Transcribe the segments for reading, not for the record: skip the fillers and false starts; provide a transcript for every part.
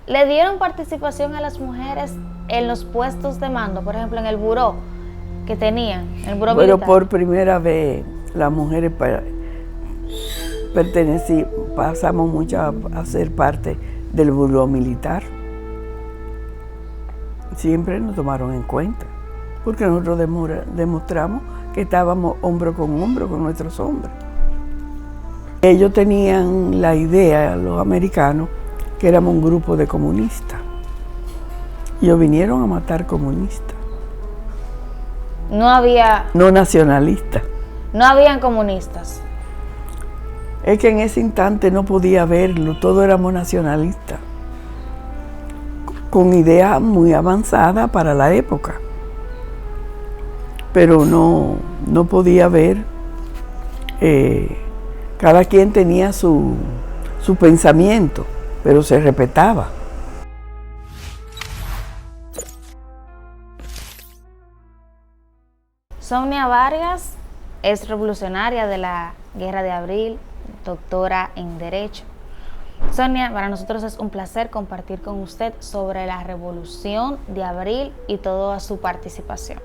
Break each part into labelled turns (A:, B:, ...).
A: ¿Le dieron participación a las mujeres en los puestos de mando? Por ejemplo, en el buró que tenían, el buró
B: Pero
A: militar.
B: por primera vez las mujeres pasamos mucho a ser parte del buró militar. Siempre nos tomaron en cuenta, porque nosotros demostramos que estábamos hombro con nuestros hombres. Ellos tenían la idea, los americanos, que éramos un grupo de comunistas. Ellos vinieron a matar comunistas.
A: No había...
B: No nacionalistas.
A: No habían comunistas.
B: Es que en ese instante no podía verlo, todos éramos nacionalistas, con ideas muy avanzadas para la época. Pero no podía ver, cada quien tenía su pensamiento, pero se respetaba.
A: Sonia Vargas es revolucionaria de la Guerra de Abril, doctora en Derecho. Sonia, para nosotros es un placer compartir con usted sobre la Revolución de Abril y toda su participación.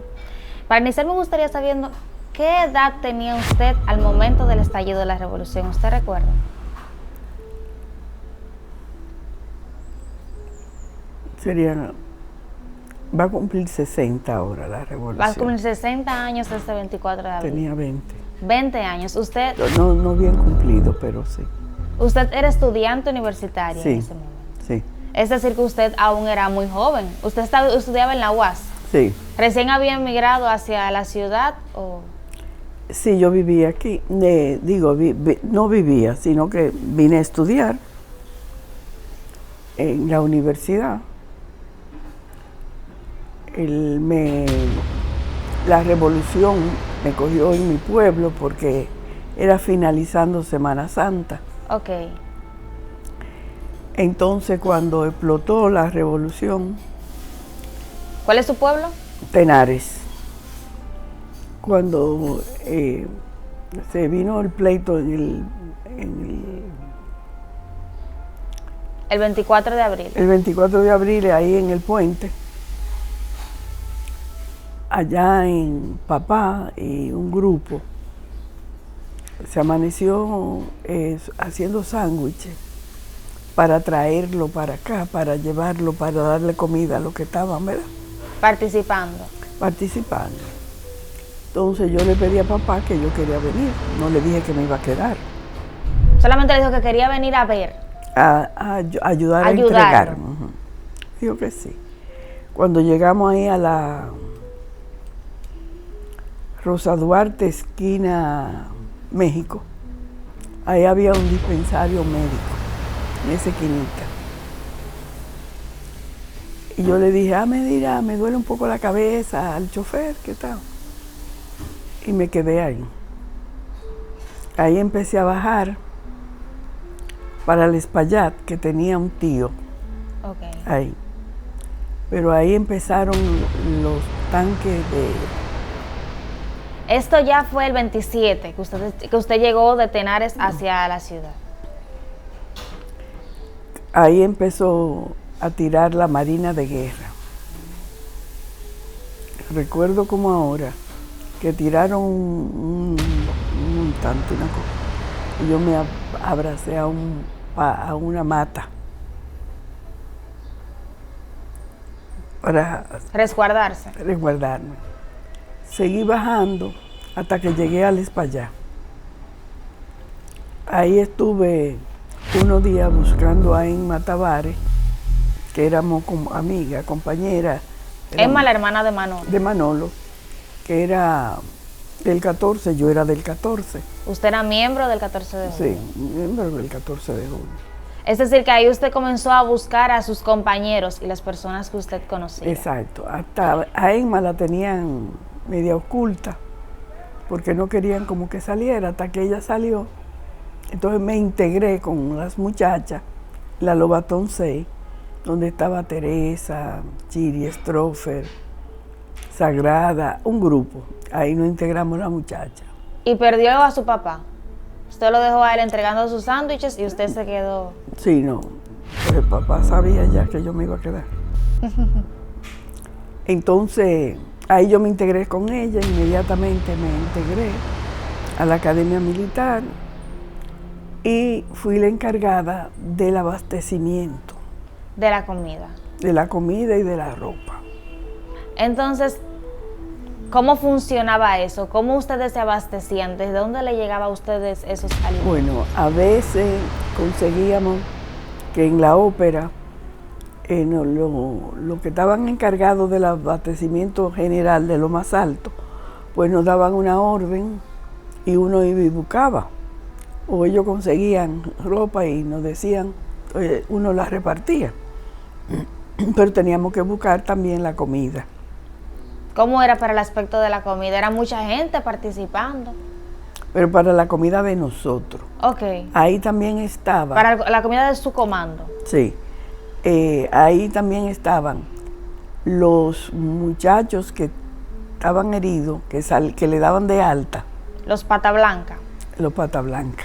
A: Para iniciar me gustaría sabiendo qué edad tenía usted al momento del estallido de la Revolución. ¿Usted recuerda?
B: Va a cumplir 60 ahora la Revolución.
A: Va a cumplir 60 años este 24 de abril.
B: Tenía 20.
A: 20 años. ¿Usted?
B: No bien cumplido, pero sí.
A: ¿Usted era estudiante universitaria en ese momento?
B: Sí.
A: Es decir, que usted aún era muy joven. ¿Usted estudiaba en la UAS?
B: Sí.
A: ¿Recién había emigrado hacia la ciudad? ¿O?
B: Sí, yo vivía aquí. No vivía, sino que vine a estudiar en la universidad. La revolución me cogió en mi pueblo porque era finalizando Semana Santa.
A: Ok.
B: Entonces, cuando explotó la revolución...
A: ¿Cuál es su pueblo?
B: Tenares. Cuando se vino el pleito el
A: 24 de abril.
B: El 24 de abril, ahí en el puente, allá en Papá y un grupo, se amaneció haciendo sándwiches para traerlo para acá, para llevarlo, para darle comida a los que estaban, ¿verdad?
A: Participando.
B: Entonces yo le pedí a papá que yo quería venir, no le dije que me iba a quedar.
A: Solamente le dijo que quería venir a ver.
B: A ayudar a entregar. Dijo que sí. Cuando llegamos ahí a la Rosa Duarte, esquina México, ahí había un dispensario médico, en esa esquinita. Y yo le dije, me duele un poco la cabeza al chofer, ¿qué tal? Y me quedé ahí. Ahí empecé a bajar para el Espaillat, que tenía un tío.
A: Okay.
B: Ahí. Pero ahí empezaron los tanques de...
A: Esto ya fue el 27, que usted llegó de Tenares hacia la ciudad.
B: Ahí empezó a tirar la Marina de Guerra. Recuerdo como ahora, que tiraron un tanto, una cosa. Y yo me abracé a una mata para resguardarme. Seguí bajando hasta que llegué al Espaillat. Ahí estuve unos días buscando a Emma Tavares, que éramos como amigas, compañeras.
A: Emma, la hermana de Manolo.
B: De Manolo, que era del 14, yo era del 14.
A: ¿Usted era miembro del 14 de julio?
B: Sí, miembro del 14 de julio.
A: Es decir, que ahí usted comenzó a buscar a sus compañeros y las personas que usted conocía.
B: Exacto. Hasta a Emma la tenían media oculta, porque no querían como que saliera, hasta que ella salió. Entonces me integré con las muchachas, la Lobatón 6, donde estaba Teresa, Chiri, Strofer, Sagrada, un grupo. Ahí nos integramos la muchacha.
A: ¿Y perdió a su papá? Usted lo dejó a él entregando sus sándwiches y usted se quedó...
B: Sí, no. Pues el papá sabía ya que yo me iba a quedar. Entonces, ahí yo me integré con ella, inmediatamente me integré a la Academia Militar y fui la encargada del abastecimiento.
A: De la comida.
B: De la comida y de la ropa.
A: Entonces, ¿cómo funcionaba eso? ¿Cómo ustedes se abastecían? ¿Desde dónde le llegaba a ustedes esos alimentos?
B: Bueno, a veces conseguíamos que en la ópera lo que estaban encargados del abastecimiento general de lo más alto, pues nos daban una orden y uno iba y buscaba. O ellos conseguían ropa y nos decían, uno la repartía. Pero teníamos que buscar también la comida.
A: ¿Cómo era para el aspecto de la comida? ¿Era mucha gente participando?
B: Pero para la comida de nosotros.
A: Ok.
B: Ahí también estaba.
A: Para la comida de su comando.
B: Sí. Ahí también estaban los muchachos que estaban heridos, que le daban de alta.
A: Los pata blanca.
B: Los pata blanca.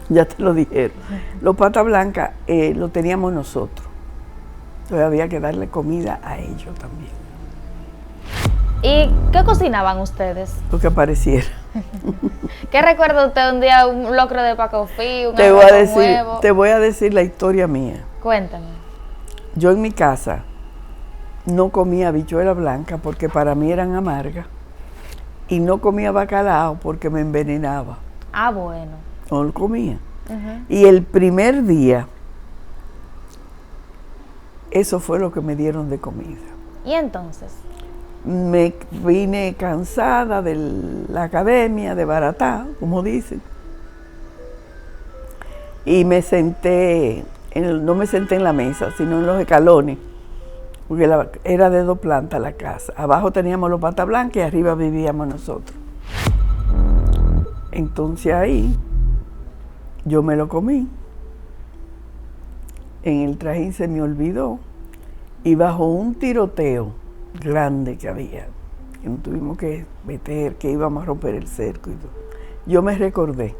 B: Ya te lo dijeron. Los pata blanca lo teníamos nosotros. Entonces había que darle comida a ellos también.
A: ¿Y qué cocinaban ustedes?
B: Lo que apareciera.
A: ¿Qué recuerda usted un día? ¿Un locro de pacofí? ¿Un
B: Te voy a decir la historia mía.
A: Cuéntame.
B: Yo en mi casa no comía habichuela blanca porque para mí eran amargas. Y no comía bacalao porque me envenenaba.
A: Ah, bueno.
B: No lo comía. Y el primer día, eso fue lo que me dieron de comida.
A: ¿Y entonces?
B: Me vine cansada de la academia, de baratá, como dicen. Y me senté, no me senté en la mesa, sino en los escalones, porque era de 2 plantas la casa. Abajo teníamos los pata blancas y arriba vivíamos nosotros. Entonces ahí yo me lo comí. En el trajín se me olvidó y bajo un tiroteo grande que había, que nos tuvimos que meter, que íbamos a romper el cerco y todo, yo me recordé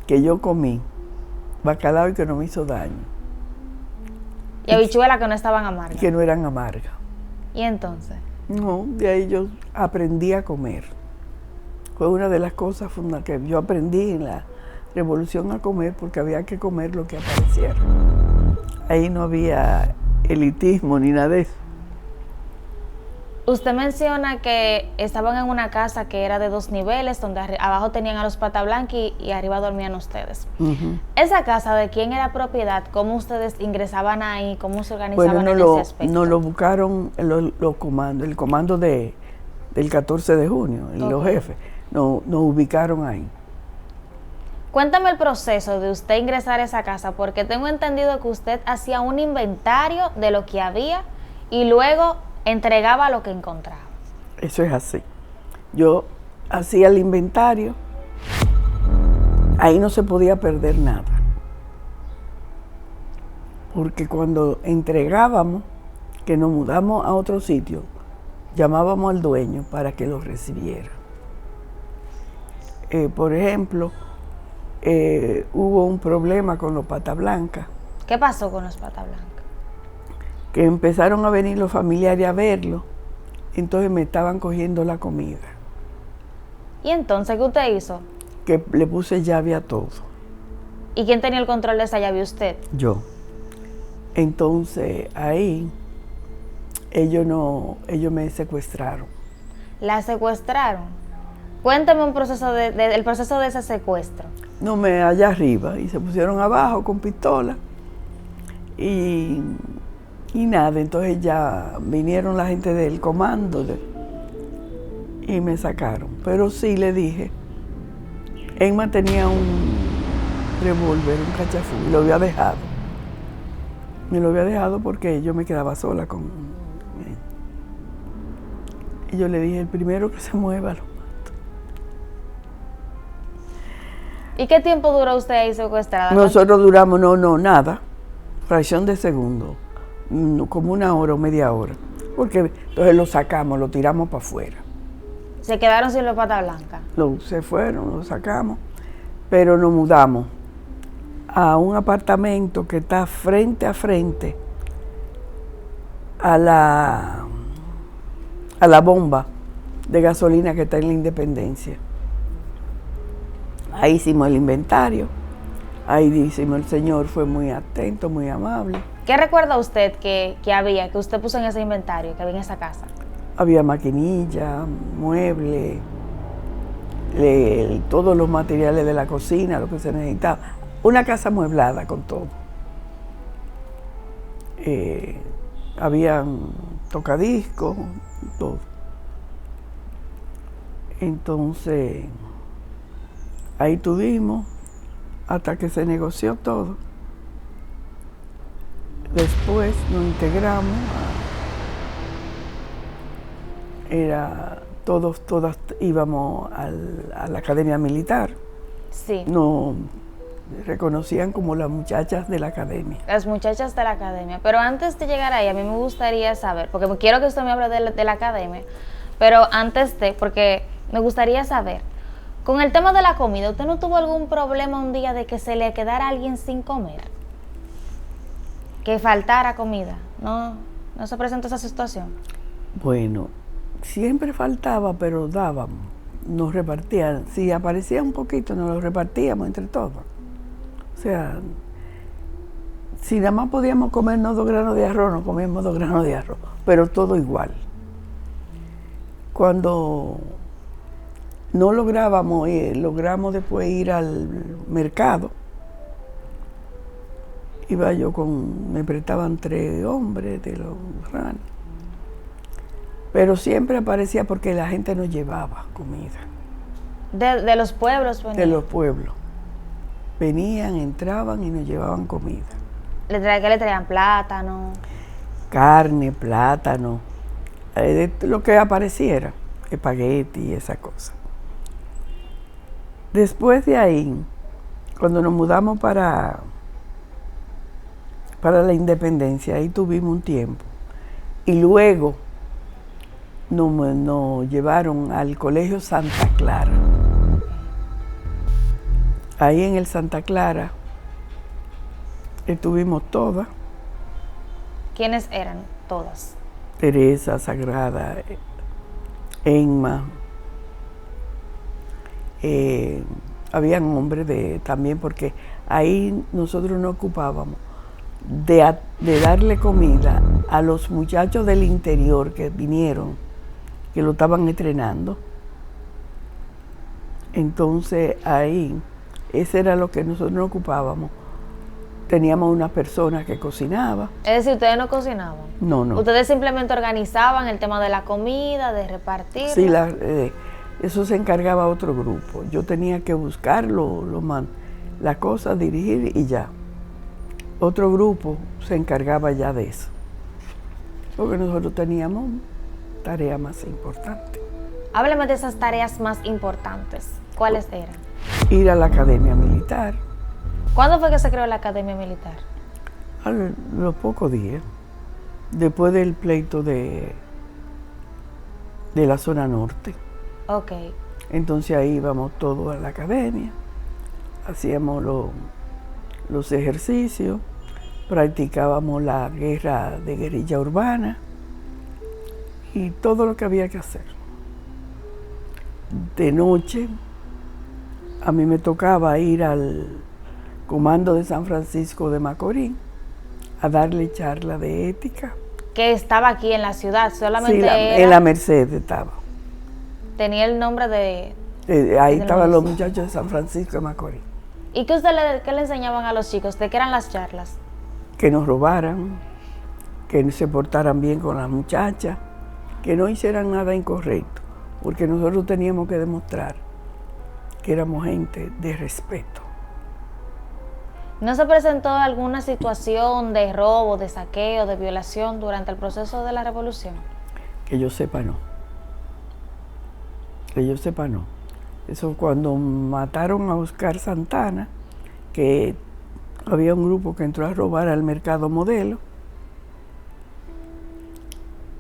B: que yo comí bacalao y que no me hizo daño.
A: Y habichuelas que no estaban amargas.
B: Que no eran amargas.
A: ¿Y entonces?
B: No, de ahí yo aprendí a comer. Fue una de las cosas que yo aprendí en la revolución a comer, porque había que comer lo que apareciera. Ahí no había elitismo ni nada de eso.
A: Usted menciona que estaban en una casa que era de 2 niveles, donde abajo tenían a los pata blanca y arriba dormían ustedes. ¿Esa casa de quién era propiedad? ¿Cómo ustedes ingresaban ahí? ¿Cómo se organizaban en ese aspecto?
B: Nos lo buscaron los comandos, el comando del 14 de junio, los jefes, nos ubicaron ahí.
A: Cuéntame el proceso de usted ingresar a esa casa, porque tengo entendido que usted hacía un inventario de lo que había y luego entregaba lo que encontraba.
B: Eso es así. Yo hacía el inventario, ahí no se podía perder nada. Porque cuando entregábamos, que nos mudamos a otro sitio, llamábamos al dueño para que lo recibiera. Por ejemplo, hubo un problema con los pata blancas.
A: ¿Qué pasó con los pata blancas?
B: Que empezaron a venir los familiares a verlo, entonces me estaban cogiendo la comida.
A: ¿Y entonces qué usted hizo?
B: Que le puse llave a todo.
A: ¿Y quién tenía el control de esa llave? ¿Usted?
B: Yo. Entonces ahí ellos me secuestraron.
A: ¿La secuestraron? Cuéntame el proceso de ese secuestro.
B: No, allá arriba, y se pusieron abajo con pistola y nada, entonces ya vinieron la gente del comando y me sacaron. Pero sí le dije, Emma tenía un revólver, un cachafú, y lo había dejado. Me lo había dejado porque yo me quedaba sola con él. Y yo le dije, el primero que se mueva lo mato.
A: ¿Y qué tiempo duró usted ahí secuestrada?
B: Nosotros duramos, nada, fracción de segundo. Como 1 hora o media hora, porque entonces lo sacamos, lo tiramos para afuera.
A: ¿Se quedaron sin los pata blancas?
B: Se fueron, lo sacamos, pero nos mudamos a un apartamento que está frente a frente a la bomba de gasolina que está en la Independencia. Ahí hicimos el inventario, ahí hicimos, el señor fue muy atento, muy amable.
A: ¿Qué recuerda usted que usted puso en ese inventario, que había en esa casa?
B: Había maquinilla, muebles, todos los materiales de la cocina, lo que se necesitaba. Una casa amueblada con todo. Habían tocadiscos, todo. Entonces, ahí tuvimos hasta que se negoció todo. Después nos integramos, todas íbamos a la academia militar.
A: Sí.
B: Nos reconocían como las muchachas de la academia.
A: Las muchachas de la academia. Pero antes de llegar ahí, a mí me gustaría saber, porque quiero que usted me hable de la academia, pero porque me gustaría saber, con el tema de la comida, ¿usted no tuvo algún problema un día de que se le quedara alguien sin comer? Que faltara comida. ¿No se presentó esa situación?
B: Bueno, siempre faltaba, pero dábamos, nos repartían. Si aparecía un poquito, nos lo repartíamos entre todos. O sea, si nada más podíamos comernos 2 granos de arroz, nos comíamos 2 granos de arroz, pero todo igual. Cuando no logramos después ir al mercado, iba yo me prestaban 3 hombres de los grandes. Pero siempre aparecía porque la gente nos llevaba comida.
A: ¿De los pueblos venían?
B: De los pueblos. Venían, entraban y nos llevaban comida.
A: ¿Qué le traían? Plátano.
B: Carne, plátano, lo que apareciera, espagueti y esa cosa. Después de ahí, cuando nos mudamos para la Independencia, ahí tuvimos un tiempo. Y luego nos llevaron al Colegio Santa Clara. Ahí en el Santa Clara estuvimos todas.
A: ¿Quiénes eran todas?
B: Teresa, Sagrada, Enma. Habían hombres también, porque ahí nosotros nos ocupábamos de darle comida a los muchachos del interior que vinieron, que lo estaban entrenando. Entonces ahí, ese era lo que nosotros nos ocupábamos. Teníamos una persona que cocinaba.
A: Es decir, ¿ustedes no cocinaban?
B: No.
A: ¿Ustedes simplemente organizaban el tema de la comida, de repartirla?
B: Sí, eso se encargaba otro grupo. Yo tenía que buscar la cosa, dirigir y ya. Otro grupo se encargaba ya de eso. Porque nosotros teníamos tareas más importantes.
A: Hábleme de esas tareas más importantes. ¿Cuáles eran?
B: Ir a la academia militar.
A: ¿Cuándo fue que se creó la academia militar?
B: A los pocos días, después del pleito de la zona norte.
A: Ok.
B: Entonces ahí íbamos todos a la academia, hacíamos los ejercicios, practicábamos la guerrilla urbana y todo lo que había que hacer. De noche, a mí me tocaba ir al Comando de San Francisco de Macorís a darle charla de ética.
A: Que estaba aquí en la ciudad, solamente
B: sí, en la Merced estaba.
A: Tenía el nombre de...
B: ahí estaban los muchachos de San Francisco de Macorís.
A: ¿Y qué le enseñaban a los chicos? ¿De qué eran las charlas?
B: Que nos robaran, que se portaran bien con las muchachas, que no hicieran nada incorrecto, porque nosotros teníamos que demostrar que éramos gente de respeto.
A: ¿No se presentó alguna situación de robo, de saqueo, de violación durante el proceso de la revolución?
B: Que yo sepa, no. Que yo sepa, no. Eso cuando mataron a Oscar Santana, que había un grupo que entró a robar al mercado Modelo,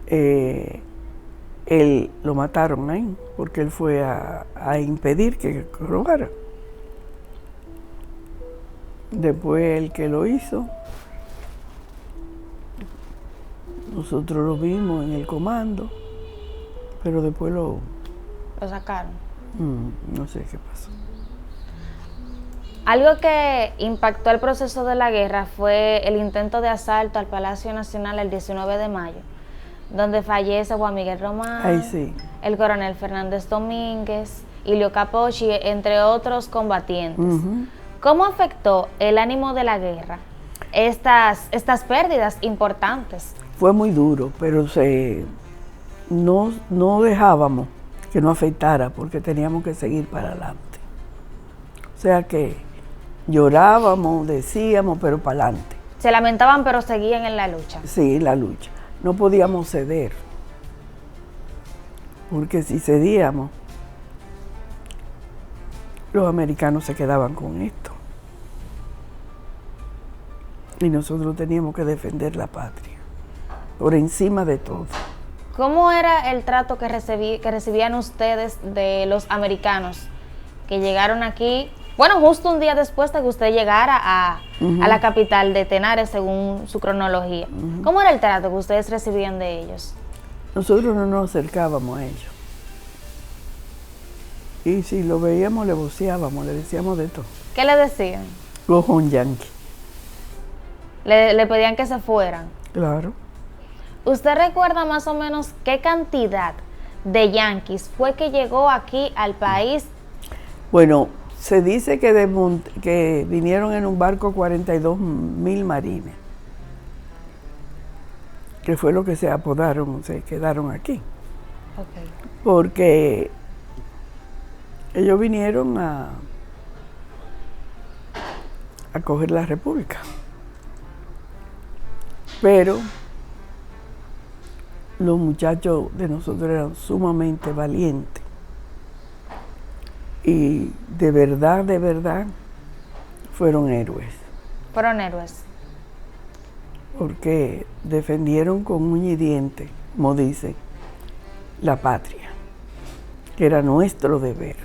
B: él lo mataron ahí, porque él fue a impedir que robara. Después el que lo hizo, nosotros lo vimos en el comando, pero después
A: Lo sacaron.
B: no sé qué pasó.
A: Algo que impactó el proceso de la guerra fue el intento de asalto al Palacio Nacional el 19 de mayo, donde fallece Juan Miguel Román,
B: Ahí sí.
A: el coronel Fernández Domínguez, Ilio Capocci, entre otros combatientes. ¿Cómo afectó el ánimo de la guerra estas pérdidas importantes?
B: Fue muy duro, pero no dejábamos que no afectara porque teníamos que seguir para adelante. O sea que llorábamos, decíamos, pero para adelante.
A: Se lamentaban, pero seguían en la lucha.
B: Sí, la lucha. No podíamos ceder, porque si cedíamos, los americanos se quedaban con esto. Y nosotros teníamos que defender la patria, por encima de todo.
A: ¿Cómo era el trato que recibían ustedes de los americanos que llegaron aquí? Bueno, justo un día después de que usted llegara a la capital de Tenares, según su cronología. ¿Cómo era el trato que ustedes recibían de ellos?
B: Nosotros no nos acercábamos a ellos. Y si lo veíamos, le voceábamos, le decíamos de todo.
A: ¿Qué le decían?
B: Gojón yanqui.
A: Le pedían que se fueran.
B: Claro.
A: ¿Usted recuerda más o menos qué cantidad de yanquis fue que llegó aquí al país?
B: Bueno, se dice que vinieron en un barco 42,000 marines, que fue lo que se apodaron, se quedaron aquí.
A: Okay.
B: Porque ellos vinieron a coger la República. Pero los muchachos de nosotros eran sumamente valientes. Y de verdad, fueron héroes.
A: Fueron héroes.
B: Porque defendieron con uña y diente, como dice, la patria, que era nuestro deber.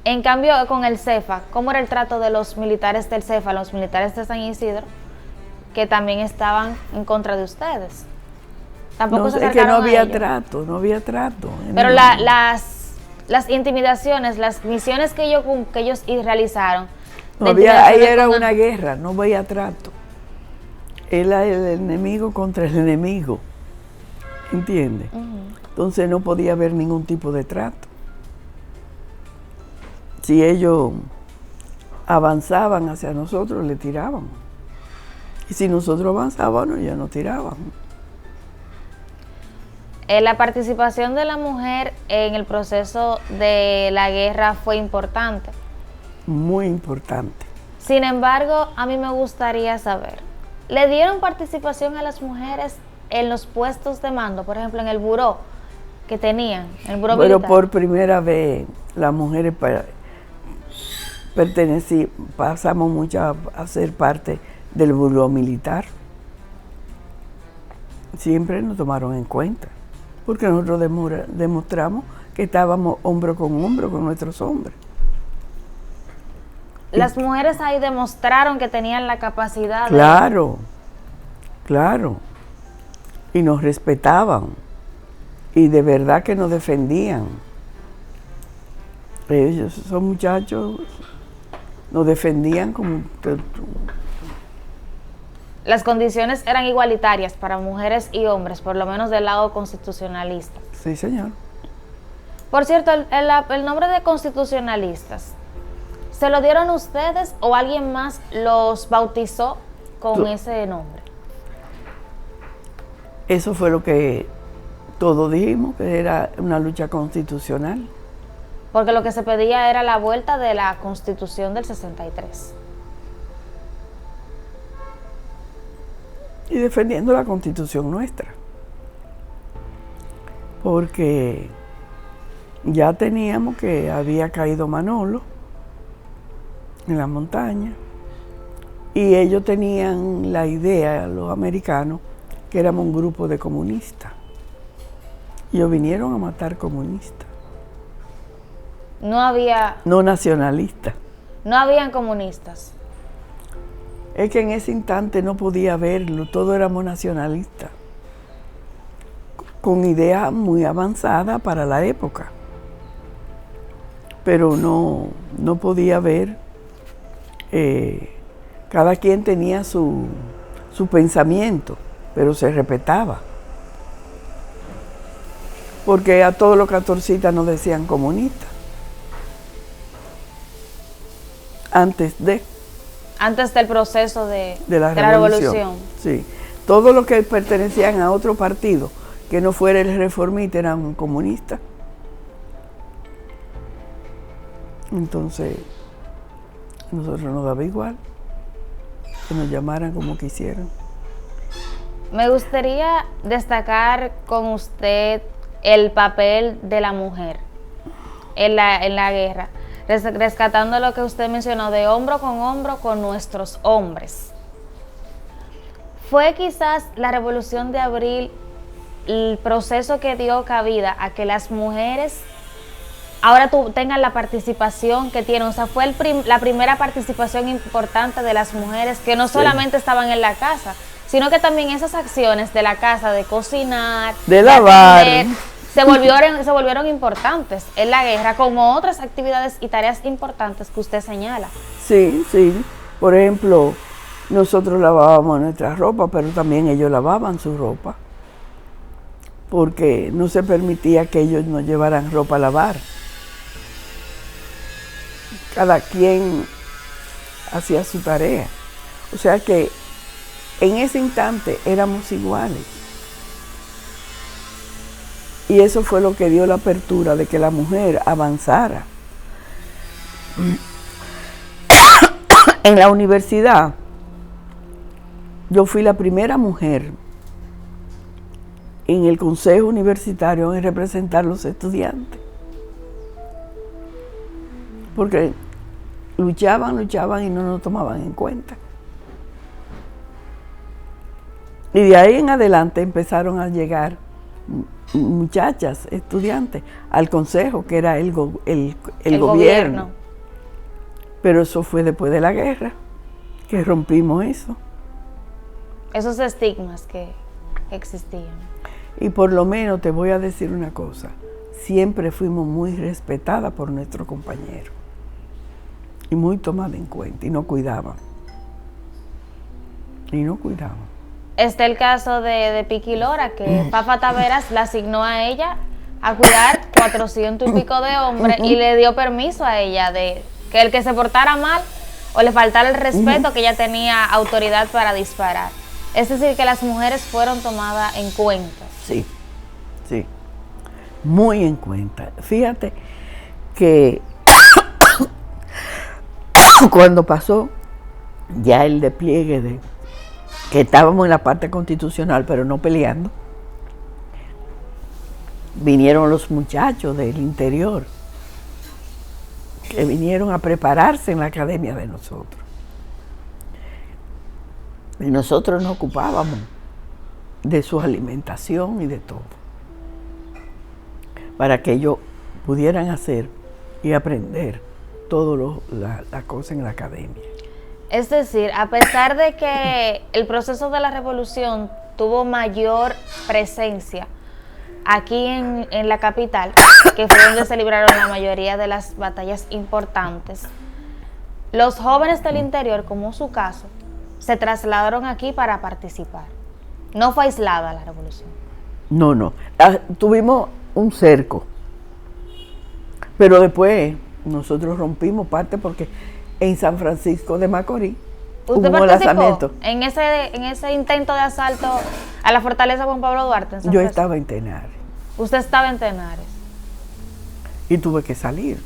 A: En cambio, con el CEFA, ¿cómo era el trato de los militares del CEFA, los militares de San Isidro, que también estaban en contra de ustedes? Tampoco se acercaron
B: no había
A: a ellos.
B: no había trato.
A: Pero
B: no.
A: las intimidaciones, las misiones que ellos realizaron.
B: Ahí era una guerra, no había trato. Era el enemigo contra el enemigo, ¿entiendes? Entonces no podía haber ningún tipo de trato. Si ellos avanzaban hacia nosotros, le tirábamos. Y si nosotros avanzábamos, ya nos tirábamos.
A: La participación de la mujer en el proceso de la guerra fue importante.
B: Muy importante.
A: Sin embargo, a mí me gustaría saber, ¿le dieron participación a las mujeres en los puestos de mando? Por ejemplo, en el buró que tenían, el buró militar.
B: Pero por primera vez las mujeres pasamos mucho a ser parte del buró militar. Siempre nos tomaron en cuenta, porque nosotros demostramos que estábamos hombro con nuestros hombres.
A: Las mujeres ahí demostraron que tenían la capacidad.
B: Claro. Y nos respetaban. Y de verdad que nos defendían. Ellos, esos muchachos, nos defendían como...
A: Las condiciones eran igualitarias para mujeres y hombres, por lo menos del lado constitucionalista.
B: Sí, señor.
A: Por cierto, el nombre de constitucionalistas, ¿se lo dieron ustedes o alguien más los bautizó con ese nombre?
B: Eso fue lo que todos dijimos, que era una lucha constitucional.
A: Porque lo que se pedía era la vuelta de la Constitución del 63.
B: Y defendiendo la Constitución nuestra. Porque ya teníamos que había caído Manolo en la montaña y ellos tenían la idea, los americanos, que éramos un grupo de comunistas. Ellos vinieron a matar comunistas.
A: No había,
B: no nacionalista.
A: no habían comunistas.
B: Es que en ese instante no podía verlo, todos éramos nacionalistas, con ideas muy avanzadas para la época, pero no podía ver, cada quien tenía su pensamiento, pero se respetaba, porque a todos los catorcistas nos decían comunistas, antes
A: Del proceso de
B: la
A: la revolución.
B: Sí, todos los que pertenecían a otro partido que no fuera el reformista eran comunistas. Entonces, a nosotros nos daba igual que nos llamaran como quisieran.
A: Me gustaría destacar con usted el papel de la mujer en la guerra, rescatando lo que usted mencionó de hombro con nuestros hombres. ¿Fue quizás la Revolución de Abril el proceso que dio cabida a que las mujeres ahora tengan la participación que tienen? O sea, fue la primera participación importante de las mujeres que no solamente estaban en la casa, sino que también esas acciones de la casa, de cocinar,
B: de lavar,
A: atender, se volvieron importantes en la guerra, como otras actividades y tareas importantes que usted señala.
B: Sí, sí. Por ejemplo, nosotros lavábamos nuestra ropa, pero también ellos lavaban su ropa, porque no se permitía que ellos nos llevaran ropa a lavar. Cada quien hacía su tarea. O sea que en ese instante éramos iguales. Y eso fue lo que dio la apertura de que la mujer avanzara. En la universidad, yo fui la primera mujer en el consejo universitario en representar a los estudiantes. Porque luchaban y no nos tomaban en cuenta. Y de ahí en adelante empezaron a llegar muchachas, estudiantes, al consejo, que era el gobierno. Pero eso fue después de la guerra, que rompimos eso.
A: Esos estigmas que existían.
B: Y por lo menos te voy a decir una cosa, siempre fuimos muy respetadas por nuestros compañeros. Y muy tomadas en cuenta, y no cuidaban.
A: Está el caso de Piqui Lora, que Fafa Taveras la asignó a ella a cuidar 400 y pico de hombres y le dio permiso a ella de que el que se portara mal o le faltara el respeto, que ella tenía autoridad para disparar. Es decir, que las mujeres fueron tomadas en cuenta.
B: Sí, sí, muy en cuenta. Fíjate que cuando pasó ya el despliegue que estábamos en la parte constitucional, pero no peleando, vinieron los muchachos del interior, que vinieron a prepararse en la academia de nosotros. Y nosotros nos ocupábamos de su alimentación y de todo, para que ellos pudieran hacer y aprender todas las cosas en la academia.
A: Es decir, a pesar de que el proceso de la revolución tuvo mayor presencia aquí en la capital, que fue donde se libraron la mayoría de las batallas importantes, los jóvenes del interior, como su caso, se trasladaron aquí para participar. No fue aislada la revolución.
B: No. Tuvimos un cerco, pero después nosotros rompimos parte porque en San Francisco de Macorís
A: ¿Usted
B: hubo un lanzamiento.
A: en ese intento de asalto a la fortaleza Juan Pablo Duarte en San
B: Yo
A: Francisco?
B: estaba en Tenares.
A: Usted estaba en Tenares.
B: Y tuve que salir.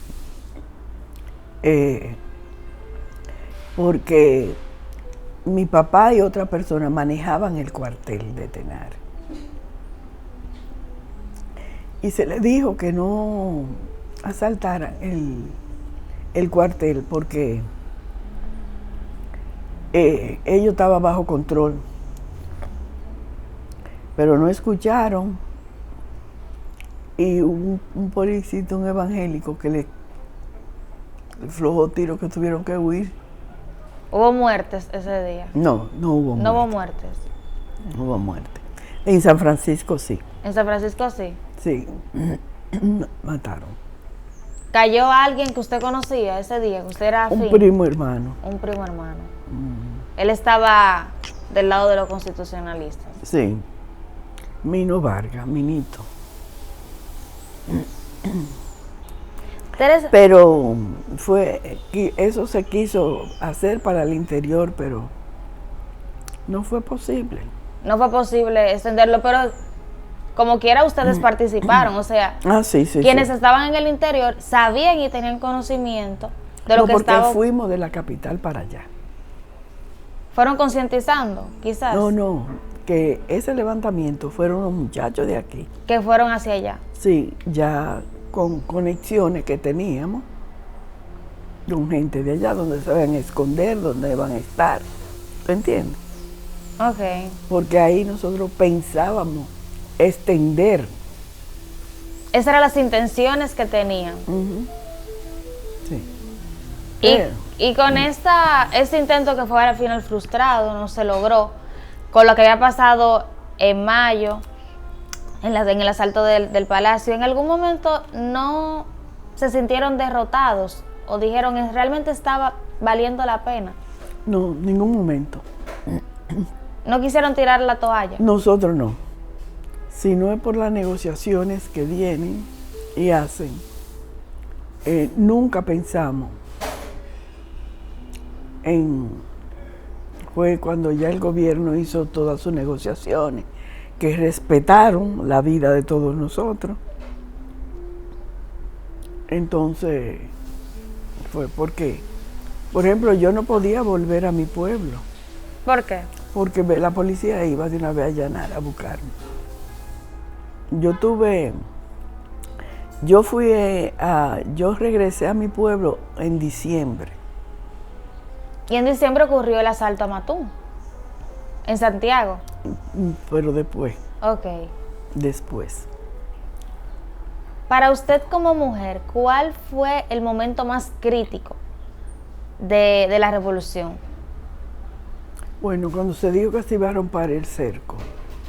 B: Porque mi papá y otra persona manejaban el cuartel de Tenares. Y se les dijo que no asaltaran el cuartel porque ellos estaban bajo control. Pero no escucharon. Y un policito, un evangélico, que el flojo tiro que tuvieron que huir.
A: ¿Hubo muertes ese día?
B: No, no hubo muertes.
A: No hubo muertes.
B: No hubo muerte. En San Francisco sí.
A: ¿En San Francisco sí?
B: Sí, mataron.
A: ¿Cayó alguien que usted conocía ese día, que usted era afín?
B: Un primo hermano.
A: Un primo hermano. Él estaba del lado de los constitucionalistas.
B: Sí. Mino Vargas, Minito.
A: Teresa,
B: Pero eso se quiso hacer para el interior, pero no fue posible.
A: no fue posible extenderlo, pero como quiera ustedes participaron, o sea,
B: Sí.
A: quienes
B: Sí.
A: estaban en el interior sabían y tenían conocimiento de lo
B: No,
A: que
B: porque
A: estaba.
B: fuimos de la capital para allá.
A: Fueron concientizando, quizás,
B: No, que ese levantamiento fueron los muchachos de aquí.
A: que fueron hacia allá.
B: Sí, ya con conexiones que teníamos con gente de allá, donde se van a esconder, donde van a estar. ¿Tú entiendes?
A: Ok.
B: Porque ahí nosotros pensábamos extender.
A: Esas eran las intenciones que tenían.
B: Sí.
A: Y con este intento que fue al final frustrado, no se logró, con lo que había pasado en mayo, en el asalto del Palacio, ¿en algún momento no se sintieron derrotados o dijeron realmente estaba valiendo la pena?
B: No, ningún momento.
A: ¿No quisieron tirar la toalla?
B: Nosotros no. Si no es por las negociaciones que vienen y hacen, nunca pensamos fue cuando ya el gobierno hizo todas sus negociaciones, que respetaron la vida de todos nosotros. Entonces, fue porque, por ejemplo, yo no podía volver a mi pueblo,
A: ¿Por qué?
B: porque la policía iba de una vez a allanar, a buscarme. Yo regresé a mi pueblo en diciembre.
A: Y en diciembre ocurrió el asalto a Matún, en Santiago.
B: Pero después.
A: Para usted como mujer, ¿cuál fue el momento más crítico de la revolución?
B: Bueno, cuando se dijo que se iba a romper el cerco,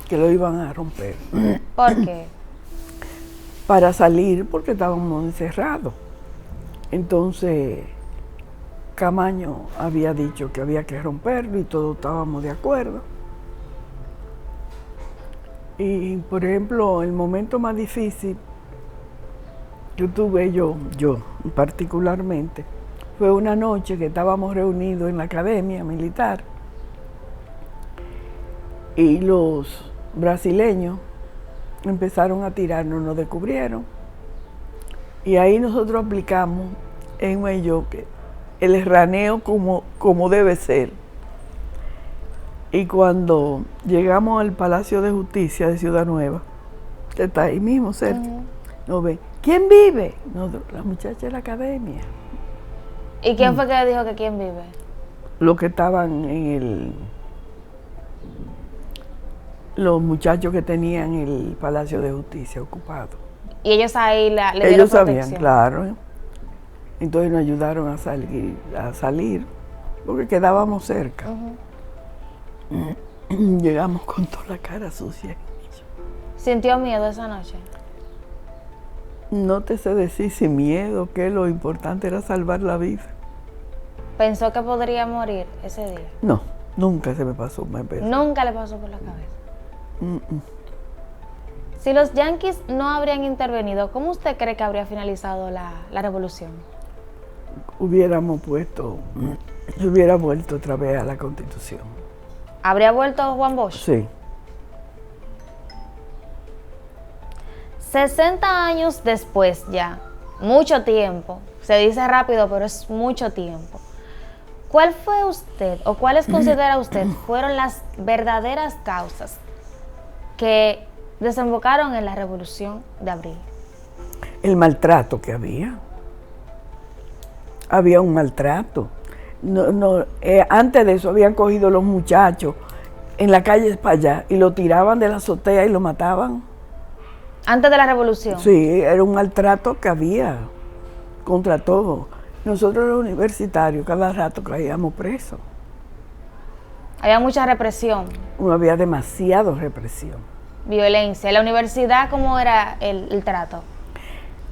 B: que lo iban a romper.
A: ¿Por qué?
B: Para salir, porque estábamos encerrados. Entonces, Camaño había dicho que había que romperlo y todos estábamos de acuerdo. Y, por ejemplo, el momento más difícil que tuve yo particularmente, fue una noche que estábamos reunidos en la academia militar y los brasileños empezaron a tirarnos, nos descubrieron. Y ahí nosotros aplicamos en Mayoque el raneo como debe ser. Y cuando llegamos al Palacio de Justicia de Ciudad Nueva, que está ahí mismo cerca, nos ven, ¿quién vive? La muchacha de la academia.
A: ¿Y quién fue que le dijo que quién vive?
B: Los que estaban los muchachos que tenían el Palacio de Justicia ocupado.
A: Y ellos ahí le dieron
B: Ellos
A: protección.
B: sabían, claro. Entonces nos ayudaron a salir, porque quedábamos cerca. Llegamos con toda la cara sucia.
A: ¿Sintió miedo esa noche?
B: No te sé decir si miedo, que lo importante era salvar la vida.
A: ¿Pensó que podría morir ese día?
B: No, nunca se me pasó.
A: Nunca le pasó por la cabeza. Si los yanquis no habrían intervenido, ¿cómo usted cree que habría finalizado la revolución?
B: Se hubiera vuelto otra vez a la Constitución.
A: ¿Habría vuelto Juan Bosch?
B: Sí.
A: 60 años después ya, mucho tiempo, se dice rápido, pero es mucho tiempo. ¿Cuál fue usted, o cuáles considera usted, fueron las verdaderas causas que desembocaron en la Revolución de Abril?
B: El maltrato que había. Había un maltrato. Antes de eso habían cogido los muchachos en la calle para allá y lo tiraban de la azotea y lo mataban.
A: ¿Antes de la revolución?
B: Sí, era un maltrato que había contra todo. Nosotros los universitarios cada rato caíamos presos.
A: Había mucha represión,
B: Había demasiada represión.
A: violencia. ¿En la universidad cómo era el trato?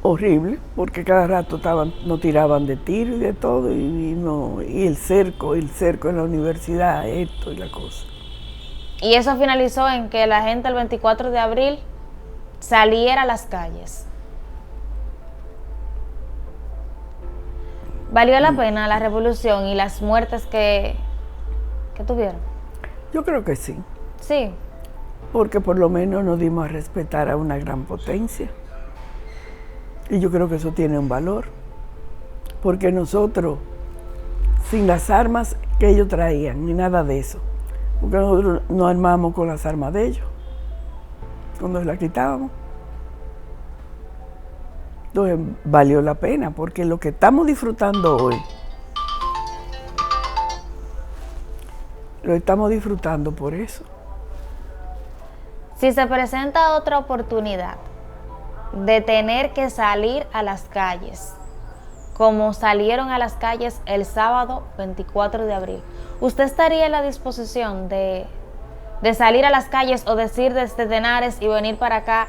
B: Horrible, porque cada rato nos tiraban de tiro y de todo, y el cerco en la universidad, esto y la cosa.
A: Y eso finalizó en que la gente el 24 de abril saliera a las calles. ¿Valió la pena la revolución y las muertes que tuvieron?
B: Yo creo que sí,
A: Sí.
B: porque por lo menos nos dimos a respetar a una gran potencia. Y yo creo que eso tiene un valor, porque nosotros, sin las armas que ellos traían, ni nada de eso, porque nosotros nos armamos con las armas de ellos, cuando las quitábamos. Entonces valió la pena, porque lo que estamos disfrutando hoy, lo estamos disfrutando por eso.
A: Si se presenta otra oportunidad de tener que salir a las calles, como salieron a las calles el sábado 24 de abril, ¿usted estaría en la disposición de salir a las calles o decir desde Tenares y venir para acá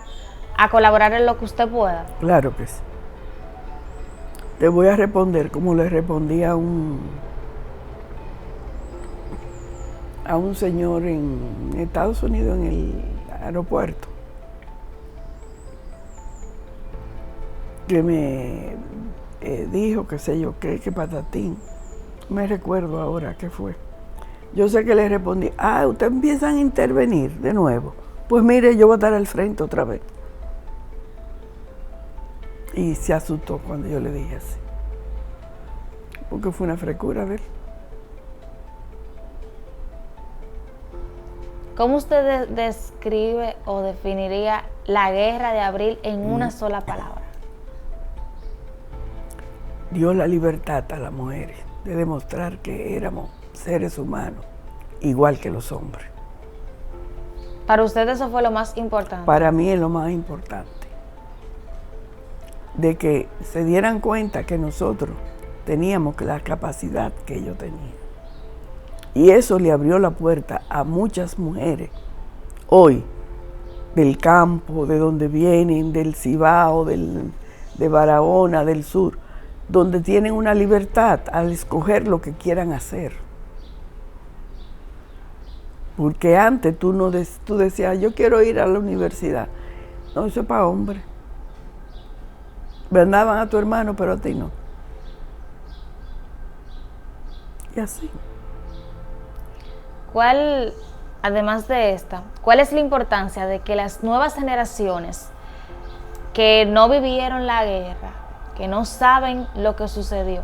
A: a colaborar en lo que usted pueda?
B: Claro que sí. Te voy a responder como le respondí a un señor en Estados Unidos en el aeropuerto, que me dijo, qué sé yo, qué patatín. Me recuerdo ahora qué fue. Yo sé que le respondí, ustedes empiezan a intervenir de nuevo. Pues mire, yo voy a estar al frente otra vez. Y se asustó cuando yo le dije así. Porque fue una frescura de él.
A: ¿Cómo usted describe o definiría la guerra de abril en una sola palabra?
B: Dio la libertad a las mujeres de demostrar que éramos seres humanos, igual que los hombres.
A: Para usted eso fue lo más importante.
B: Para mí es lo más importante. De que se dieran cuenta que nosotros teníamos la capacidad que ellos tenían. Y eso le abrió la puerta a muchas mujeres hoy, del campo, de donde vienen, del Cibao, de Barahona, del sur, donde tienen una libertad al escoger lo que quieran hacer. Porque antes tú decías, yo quiero ir a la universidad. No, eso es para hombres. Mandaban a tu hermano, pero a ti no. Y así.
A: ¿Cuál, además de esta, cuál es la importancia de que las nuevas generaciones que no vivieron la guerra, que no saben lo que sucedió,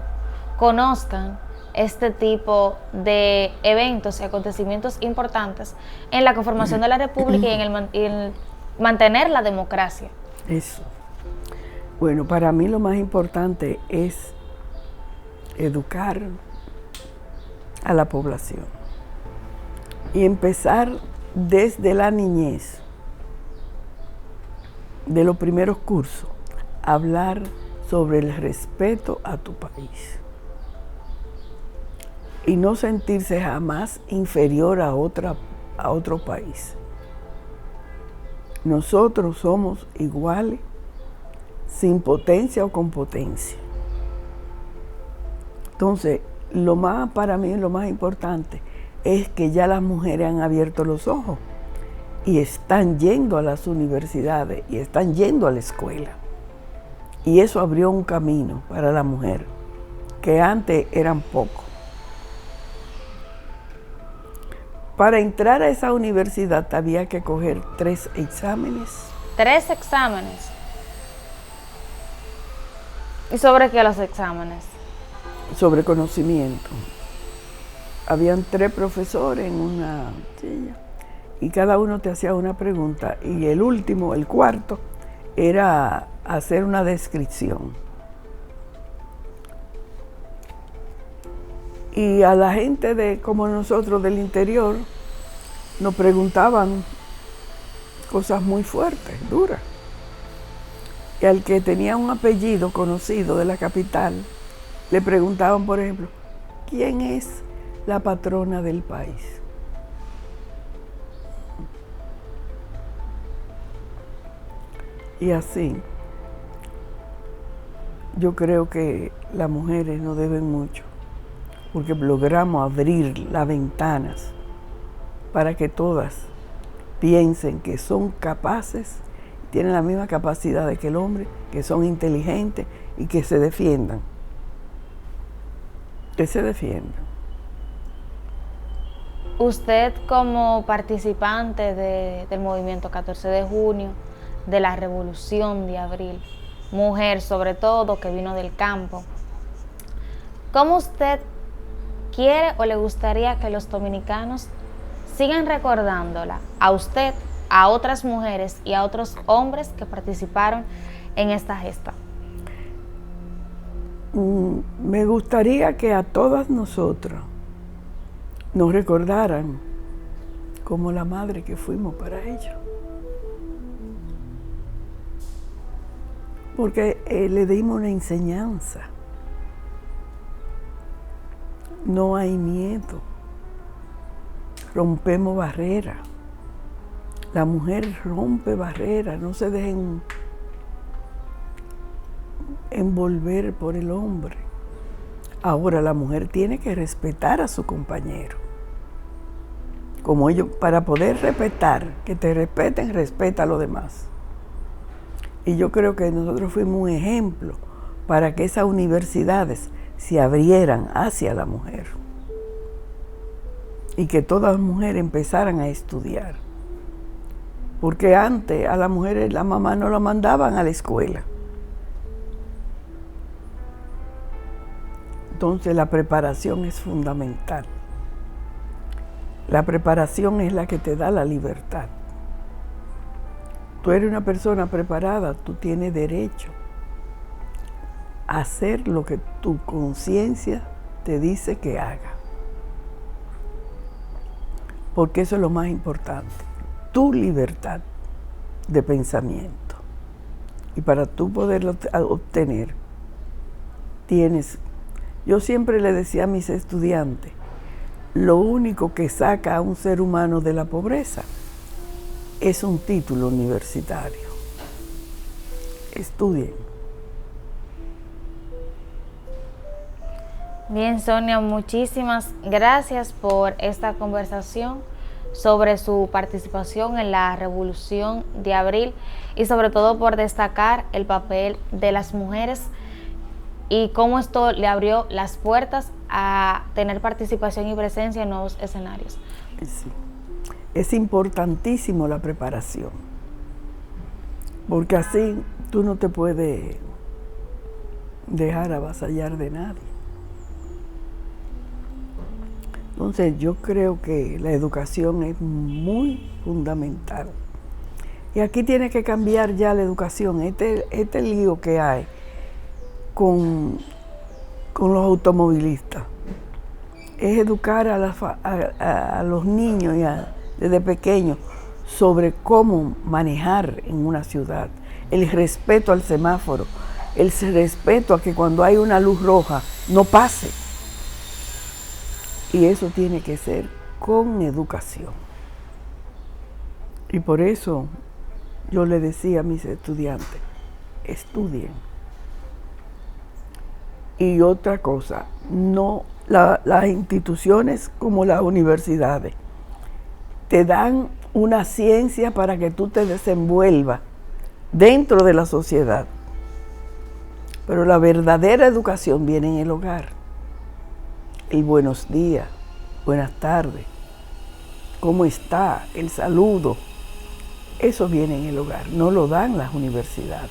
A: conozcan este tipo de eventos y acontecimientos importantes en la conformación de la República y en el mantener la democracia?
B: Eso. Bueno, para mí lo más importante es educar a la población y empezar desde la niñez, de los primeros cursos, a hablar sobre el respeto a tu país y no sentirse jamás inferior a otro país. Nosotros somos iguales, sin potencia o con potencia. Entonces, para mí lo más importante es que ya las mujeres han abierto los ojos y están yendo a las universidades y están yendo a la escuela. Y eso abrió un camino para la mujer, que antes eran pocos. Para entrar a esa universidad había que coger 3 exámenes.
A: 3 exámenes. ¿Y sobre qué los exámenes?
B: Sobre conocimiento. Habían 3 profesores en una silla y cada uno te hacía una pregunta y el último, el cuarto, era hacer una descripción. Y a la gente como nosotros del interior nos preguntaban cosas muy fuertes, duras. Y al que tenía un apellido conocido de la capital, le preguntaban, por ejemplo, ¿quién es la patrona del país? Y así, yo creo que las mujeres no deben mucho, porque logramos abrir las ventanas para que todas piensen que son capaces, tienen la misma capacidad que el hombre, que son inteligentes y que se defiendan. Que se defiendan.
A: Usted, como participante del movimiento 14 de junio, de la Revolución de Abril, mujer sobre todo que vino del campo, ¿cómo usted quiere o le gustaría que los dominicanos sigan recordándola a usted, a otras mujeres y a otros hombres que participaron en esta gesta?
B: Me gustaría que a todas nosotras nos recordaran como la madre que fuimos para ellos. Porque le dimos una enseñanza. No hay miedo. Rompemos barreras. La mujer rompe barreras, no se dejen envolver por el hombre. Ahora la mujer tiene que respetar a su compañero. Como ellos, para poder respetar, que te respeten, respeta a los demás. Y yo creo que nosotros fuimos un ejemplo para que esas universidades se abrieran hacia la mujer. Y que todas las mujeres empezaran a estudiar. Porque antes a las mujeres la mamá no la mandaban a la escuela. Entonces la preparación es fundamental. La preparación es la que te da la libertad. Tú eres una persona preparada, tú tienes derecho a hacer lo que tu conciencia te dice que haga. Porque eso es lo más importante, tu libertad de pensamiento. Y para tú poderlo obtener, yo siempre le decía a mis estudiantes, lo único que saca a un ser humano de la pobreza es un título universitario. Estudien.
A: Bien, Sonia, muchísimas gracias por esta conversación sobre su participación en la Revolución de Abril y sobre todo por destacar el papel de las mujeres y cómo esto le abrió las puertas a tener participación y presencia en nuevos escenarios.
B: Sí. Es importantísimo la preparación, porque así tú no te puedes dejar avasallar de nadie. Entonces yo creo que la educación es muy fundamental. Y aquí tiene que cambiar ya la educación. Este lío que hay con los automovilistas es educar a los niños desde pequeños sobre cómo manejar en una ciudad, el respeto al semáforo, el respeto a que cuando hay una luz roja no pase. Y eso tiene que ser con educación. Y por eso yo le decía a mis estudiantes, estudien. Y otra cosa, no las instituciones como las universidades te dan una ciencia para que tú te desenvuelvas dentro de la sociedad. Pero la verdadera educación viene en el hogar. El buenos días, buenas tardes, cómo está, el saludo. Eso viene en el hogar, no lo dan las universidades.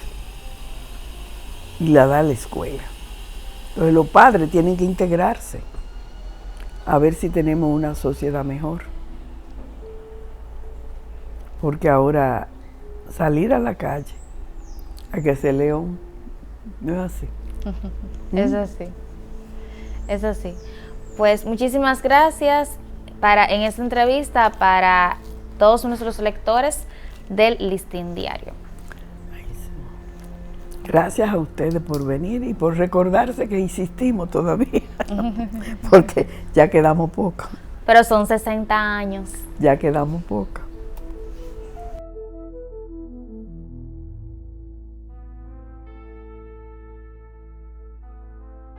B: Y la da la escuela. Entonces los padres tienen que integrarse a ver si tenemos una sociedad mejor. Porque ahora salir a la calle a que sea león no es así.
A: Es así. Es así. Pues muchísimas gracias en esta entrevista para todos nuestros lectores del Listín Diario.
B: Gracias a ustedes por venir y por recordarse que insistimos todavía, porque ya quedamos poco.
A: Pero son 60 años.
B: Ya quedamos poco.